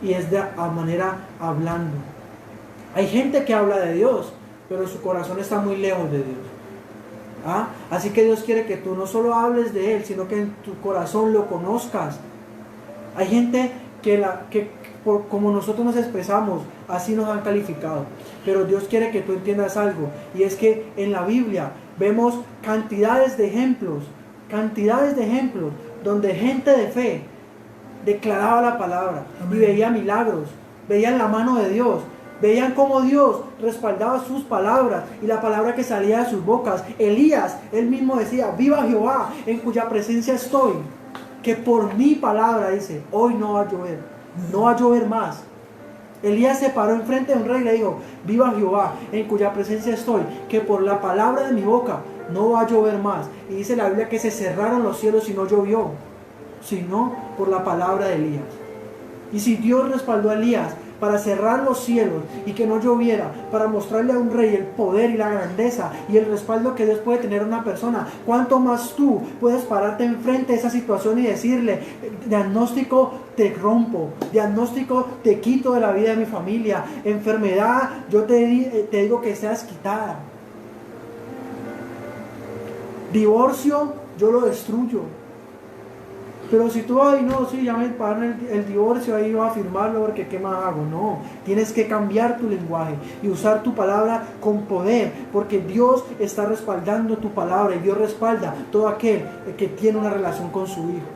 y es de manera hablando. Hay gente que habla de Dios, pero su corazón está muy lejos de Dios. Así que Dios quiere que tú no solo hables de Él, sino que en tu corazón lo conozcas. Hay gente que como nosotros nos expresamos, así nos han calificado. Pero Dios quiere que tú entiendas algo, y es que en la Biblia vemos cantidades de ejemplos donde gente de fe declaraba la palabra y veía milagros. veían la mano de Dios, veían cómo Dios respaldaba sus palabras y la palabra que salía de sus bocas. Elías, él mismo decía, viva Jehová, en cuya presencia estoy, que por mi palabra, dice, hoy no va a llover, no va a llover más. Elías se paró enfrente de un rey y le dijo, viva Jehová, en cuya presencia estoy, que por la palabra de mi boca no va a llover más. Y dice la Biblia que se cerraron los cielos y no llovió, sino por la palabra de Elías. Y si Dios respaldó a Elías para cerrar los cielos y que no lloviera, para mostrarle a un rey el poder y la grandeza y el respaldo que Dios puede tener a una persona, ¿cuánto más tú puedes pararte enfrente de esa situación y decirle, diagnóstico te rompo, diagnóstico te quito de la vida de mi familia, enfermedad yo te digo que seas quitada, divorcio yo lo destruyo? Pero si tú, ay no, sí, ya me pagaron el divorcio, ahí va a firmarlo porque qué más hago. No, tienes que cambiar tu lenguaje y usar tu palabra con poder, porque Dios está respaldando tu palabra y Dios respalda todo aquel que tiene una relación con su Hijo.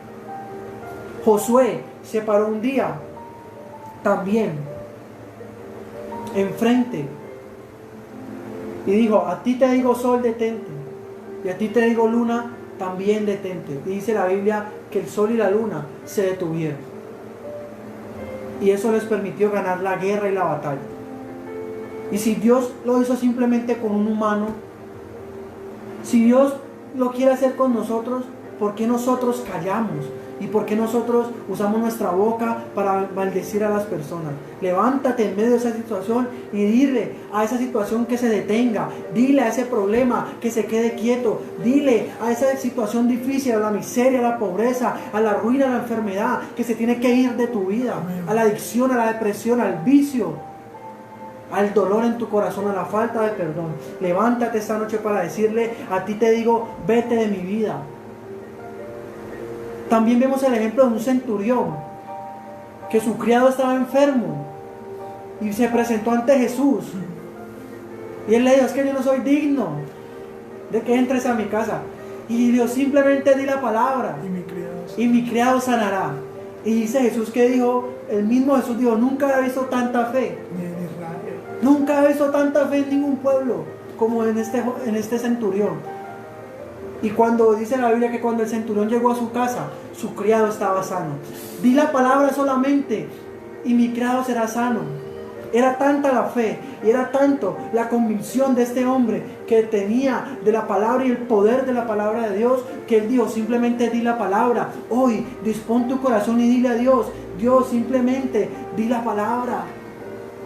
Josué se paró un día también enfrente y dijo, a ti te digo sol, detente, y a ti te digo luna, también detente. Y dice la Biblia que el sol y la luna se detuvieron. Y eso les permitió ganar la guerra y la batalla. Y si Dios lo hizo simplemente con un humano, si Dios lo quiere hacer con nosotros, ¿por qué nosotros callamos? ¿Y por qué nosotros usamos nuestra boca para maldecir a las personas? Levántate en medio de esa situación y dile a esa situación que se detenga. Dile a ese problema que se quede quieto. Dile a esa situación difícil, a la miseria, a la pobreza, a la ruina, a la enfermedad, que se tiene que ir de tu vida. A la adicción, a la depresión, al vicio, al dolor en tu corazón, a la falta de perdón. Levántate esta noche para decirle, a ti te digo, vete de mi vida. También vemos el ejemplo de un centurión, que su criado estaba enfermo y se presentó ante Jesús. Y él le dijo, es que yo no soy digno de que entres a mi casa. Y Dios simplemente di la palabra y mi criado sanará. Y dice Jesús que dijo, el mismo Jesús dijo, nunca he visto tanta fe. Nunca he visto tanta fe en ningún pueblo como en este centurión. Y cuando dice la Biblia que cuando el centurión llegó a su casa, su criado estaba sano. Di la palabra solamente y mi criado será sano. Era tanta la fe y era tanto la convicción de este hombre que tenía de la palabra y el poder de la palabra de Dios, que él dijo, simplemente di la palabra. Hoy dispón tu corazón y dile a Dios, Dios, simplemente di la palabra.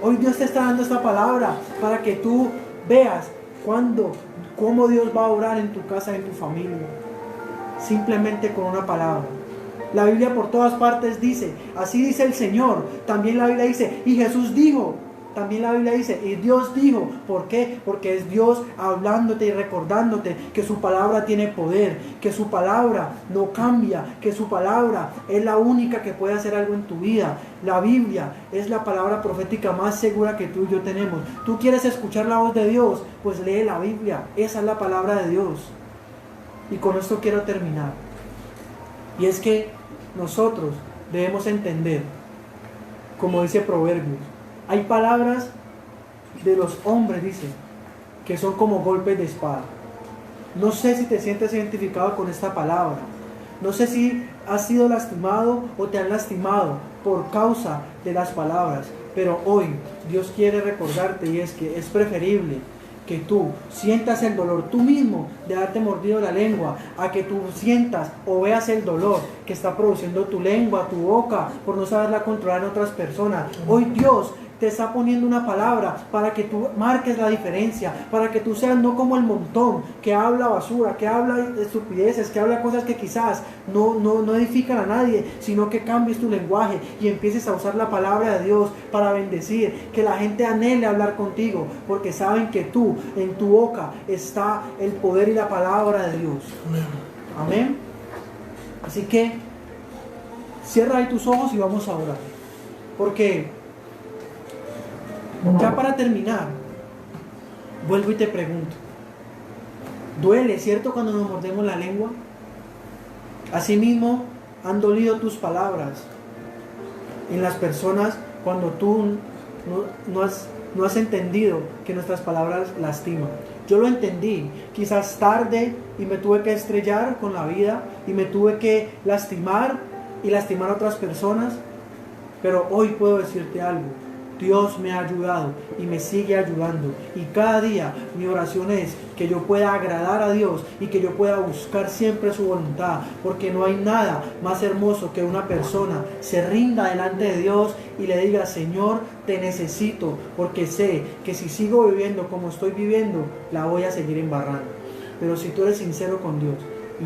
Hoy Dios te está dando esta palabra para que tú veas cómo Dios va a obrar en tu casa y en tu familia. Simplemente con una palabra. La Biblia por todas partes dice, así dice el Señor. También la Biblia dice, y Jesús dijo. También la Biblia dice, y Dios dijo. ¿Por qué? Porque es Dios hablándote y recordándote que su palabra tiene poder, que su palabra no cambia, que su palabra es la única que puede hacer algo en tu vida. La Biblia es la palabra profética más segura que tú y yo tenemos. ¿Tú quieres escuchar la voz de Dios? Pues lee la Biblia. Esa es la palabra de Dios. Y con esto quiero terminar. Y es que nosotros debemos entender, como dice Proverbios, hay palabras de los hombres, dice, que son como golpes de espada. No sé si te sientes identificado con esta palabra. No sé si has sido lastimado o te han lastimado por causa de las palabras. Pero hoy Dios quiere recordarte, y es que es preferible que tú sientas el dolor tú mismo de haberte mordido la lengua, a que tú sientas o veas el dolor que está produciendo tu lengua, tu boca, por no saberla controlar en otras personas. Hoy Dios te está poniendo una palabra para que tú marques la diferencia, para que tú seas no como el montón que habla basura, que habla estupideces, que habla cosas que quizás no edifican a nadie, sino que cambies tu lenguaje y empieces a usar la palabra de Dios para bendecir, que la gente anhele hablar contigo, porque saben que tú, en tu boca está el poder y la palabra de Dios. Amén. Así que cierra ahí tus ojos y vamos a orar, porque ya para terminar, vuelvo y te pregunto, ¿duele, cierto, cuando nos mordemos la lengua? Asimismo, han dolido tus palabras en las personas cuando tú no has entendido que nuestras palabras lastiman. Yo lo entendí, quizás tarde, y me tuve que estrellar con la vida y me tuve que lastimar y lastimar a otras personas, pero hoy puedo decirte algo. Dios me ha ayudado y me sigue ayudando, y cada día mi oración es que yo pueda agradar a Dios y que yo pueda buscar siempre su voluntad, porque no hay nada más hermoso que una persona se rinda delante de Dios y le diga: Señor, te necesito, porque sé que si sigo viviendo como estoy viviendo, la voy a seguir embarrando. Pero si tú eres sincero con Dios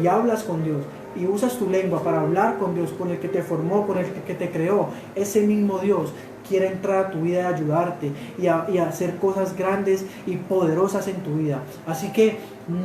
y hablas con Dios y usas tu lengua para hablar con Dios, con el que te formó, con el que te creó, ese mismo Dios quiere entrar a tu vida y ayudarte y a hacer cosas grandes y poderosas en tu vida. Así que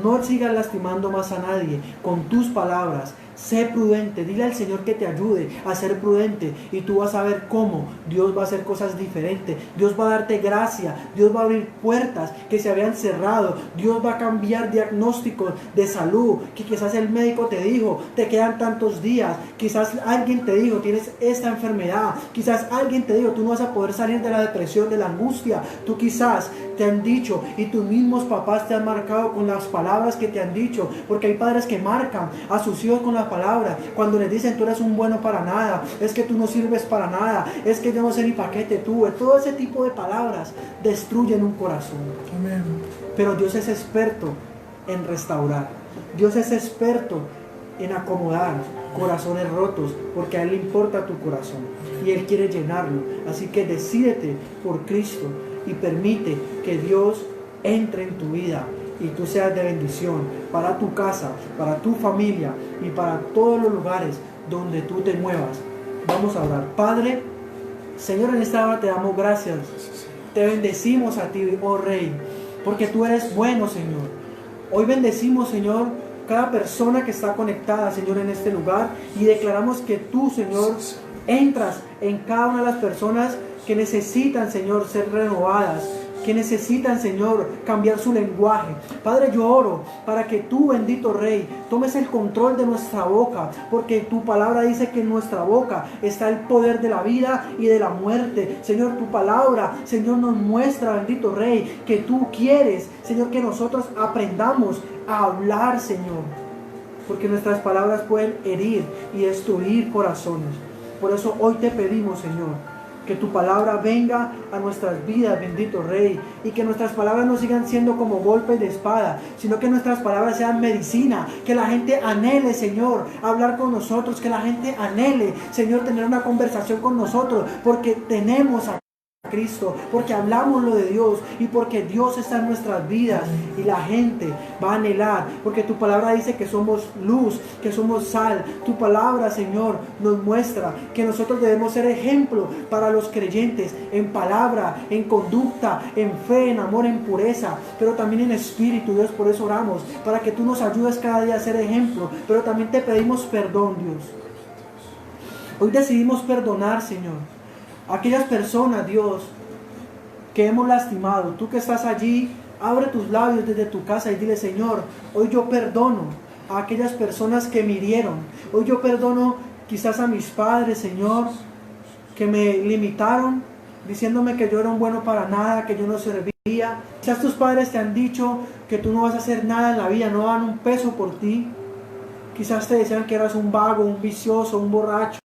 no sigas lastimando más a nadie con tus palabras. Sé prudente, dile al Señor que te ayude a ser prudente, y tú vas a ver cómo Dios va a hacer cosas diferentes. Dios va a darte gracia, Dios va a abrir puertas que se habían cerrado, Dios va a cambiar diagnósticos de salud que quizás el médico te dijo: te quedan tantos días. Quizás alguien te dijo: tienes esta enfermedad. Quizás alguien te dijo: tú no vas a poder salir de la depresión, de la angustia. Tú quizás te han dicho, y tus mismos papás te han marcado con las palabras que te han dicho, porque hay padres que marcan a sus hijos con la palabra, cuando les dicen: tú eres un bueno para nada, es que tú no sirves para nada, es que yo no sé ni para qué te tuve. Todo ese tipo de palabras destruyen un corazón. Amén. Pero Dios es experto en restaurar. Dios es experto en acomodar corazones rotos, porque a Él le importa tu corazón y Él quiere llenarlo. Así que decídete por Cristo y permite que Dios entre en tu vida y tú seas de bendición para tu casa, para tu familia y para todos los lugares donde tú te muevas. Vamos a orar. Padre, Señor, en esta hora te damos gracias. Te bendecimos a ti, oh Rey, porque tú eres bueno, Señor. Hoy bendecimos, Señor, cada persona que está conectada, Señor, en este lugar, y declaramos que tú, Señor, entras en cada una de las personas que necesitan, Señor, ser renovadas, que necesitan, Señor, cambiar su lenguaje. Padre, yo oro para que tú, bendito Rey, tomes el control de nuestra boca, porque tu palabra dice que en nuestra boca está el poder de la vida y de la muerte. Señor, tu palabra, Señor, nos muestra, bendito Rey, que tú quieres, Señor, que nosotros aprendamos a hablar, Señor, porque nuestras palabras pueden herir y destruir corazones. Por eso hoy te pedimos, Señor, que tu palabra venga a nuestras vidas, bendito Rey, y que nuestras palabras no sigan siendo como golpes de espada, sino que nuestras palabras sean medicina, que la gente anhele, Señor, hablar con nosotros, que la gente anhele, Señor, tener una conversación con nosotros, porque tenemos a Cristo, porque hablamos lo de Dios y porque Dios está en nuestras vidas, y la gente va a anhelar, porque tu palabra dice que somos luz, que somos sal. Tu palabra, Señor, nos muestra que nosotros debemos ser ejemplo para los creyentes en palabra, en conducta, en fe, en amor, en pureza, pero también en espíritu. Dios, por eso oramos, para que tú nos ayudes cada día a ser ejemplo, pero también te pedimos perdón, Dios. Hoy decidimos perdonar, Señor, aquellas personas, Dios, que hemos lastimado. Tú que estás allí, abre tus labios desde tu casa y dile: Señor, hoy yo perdono a aquellas personas que me hirieron. Hoy yo perdono quizás a mis padres, Señor, que me limitaron, diciéndome que yo era un bueno para nada, que yo no servía. Quizás tus padres te han dicho que tú no vas a hacer nada en la vida, no dan un peso por ti. Quizás te decían que eras un vago, un vicioso, un borracho.